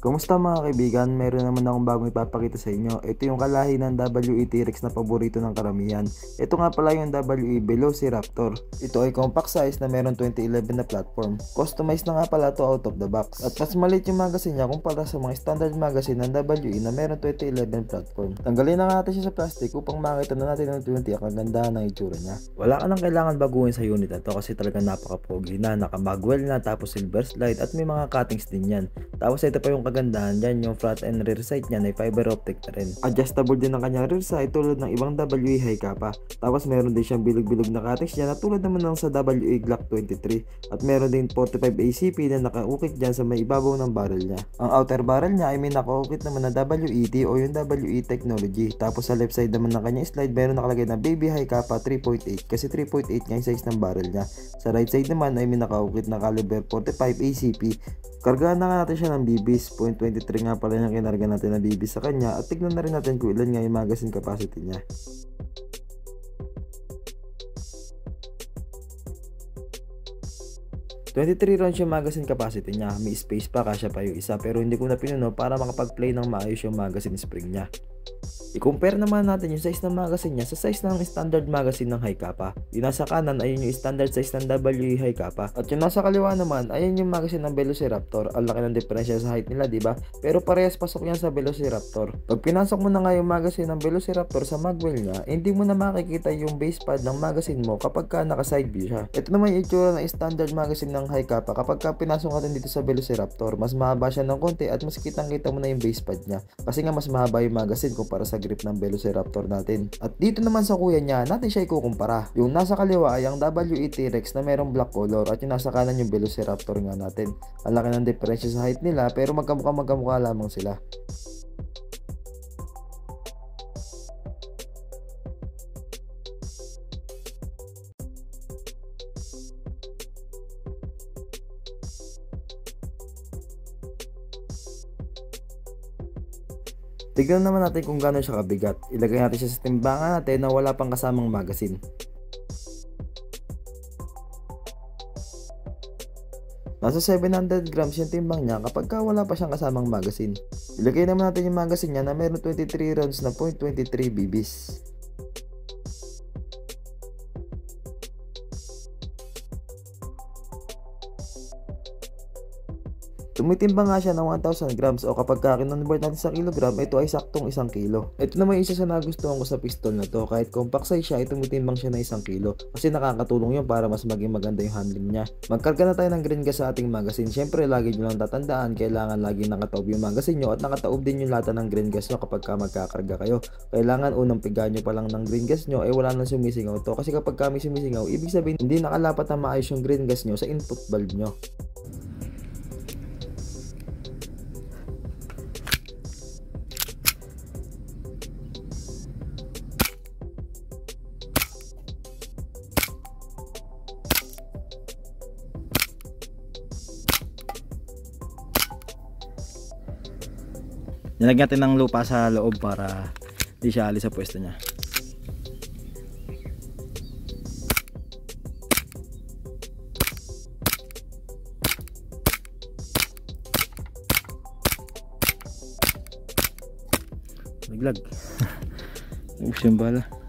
Kumusta mga kaibigan? Meron naman akong bagong ipapakita sa inyo. Ito yung kalahi ng WE T-Rex na paborito ng karamihan. Ito nga pala yung WE Velociraptor. Ito ay compact size na meron 2011 na platform. Customized na nga pala to out of the box. At mas maliit yung magazine niya kumpara sa mga standard magazine ng WE na meron 2011 platform. Tanggalin na nga natin siya sa plastic upang makita na natin ng 20 ang kagandahan ng itsura niya. Wala ka nang kailangan baguhin sa unit na to kasi talagang napaka-pogi na, naka-magwell na, tapos silver slide at may mga cuttings din yan. Tapos ito pa yung kagandahan dyan, yung front and rear sight niya ay fiber optic na rin. Adjustable din ang kanyang rear sight tulad ng ibang WE high kappa. Tapos meron din siyang bilog-bilog na cuttings dyan na tulad naman ng sa WE Glock 23. At meron din 45 ACP na nakaukit dyan sa may ibabaw ng barrel niya. Ang outer barrel niya ay may nakaukit naman na WET o yung WE technology. Tapos sa left side naman ng kanyang slide meron nakalagay na baby high kappa 3.8 kasi 3.8 nga yung size ng barrel niya. Sa right side naman ay may nakaukit na caliber 45 ACP. Kargahan na nga natin siya ng BBs. 0.23 nga pala yung kinarga natin ng BBs sa kanya. At tignan na rin natin kung ilan nga yung magazine capacity niya. .23 rounds yung magazine capacity niya. May space pa, kasya pa yung isa. Pero hindi ko na pinuno para makapag-play ng maayos yung magazine spring niya. I-compare naman natin yung size ng magazine niya sa size ng standard magazine ng high kappa. Yung nasa kanan ayun yung standard size ng WE high kappa. At yung nasa kaliwa naman ayun yung magazine ng Velociraptor. Ang laki ng diferensya sa height nila, diba? Pero parehas pasok yan sa Velociraptor. Pag pinasok mo na nga yung magazine ng Velociraptor sa magwell niya, hindi mo na makikita yung base pad ng magazine mo kapag ka naka side view siya. Ito naman yung itsura ng standard magazine ng high kappa. Kapag ka pinasok natin dito sa Velociraptor, mas mahaba siya ng konti at mas kitang-kita mo na yung base pad niya. Kasi nga mas mahaba yung magazine kumpara sa grip ng Velociraptor natin. At dito naman sa kuya niya, natin siya ikukumpara. Yung nasa kaliwa ay ang WE T-Rex na merong black color at yung nasa kanan yung Velociraptor nga natin. Ang laki ng diferensya sa height nila pero magkamukha lamang sila. Tignan naman natin kung gaano siya kabigat. Ilagay natin siya sa timbangan natin na wala pang kasamang magazine. Nasa 700 grams yung timbang niya kapag wala pa siyang kasamang magazine. Ilagay naman natin yung magazine niya na meron 23 rounds na .23 BBs. Tumitimbang nga siya ng 1,000 grams o kapag kinonvert natin sa kilogram, ito ay saktong 1 kilo. Ito naman yung isa sa nagustuhan ko sa pistol na to. Kahit compact size siya, tumitimbang siya na 1 kilo. Kasi nakakatulong yun para mas maging maganda yung handling niya. Magkarga na tayo ng green gas sa ating magazine. Siyempre, lagi nyo lang tatandaan, kailangan lagi nakataob yung magazine nyo at nakataob din yung lata ng green gas nyo kapag magkakarga kayo. Kailangan unang piga nyo pa lang ng green gas nyo, wala nang sumisingaw to. Kasi kapag may sumisingaw, ibig sabihin hindi nakalapat na maayos yung green gas nyo sa input valve nyo. Nilagyan natin ng lupa sa loob para di siya alis sa pwesto niya. Naglag. Ubus yung bala.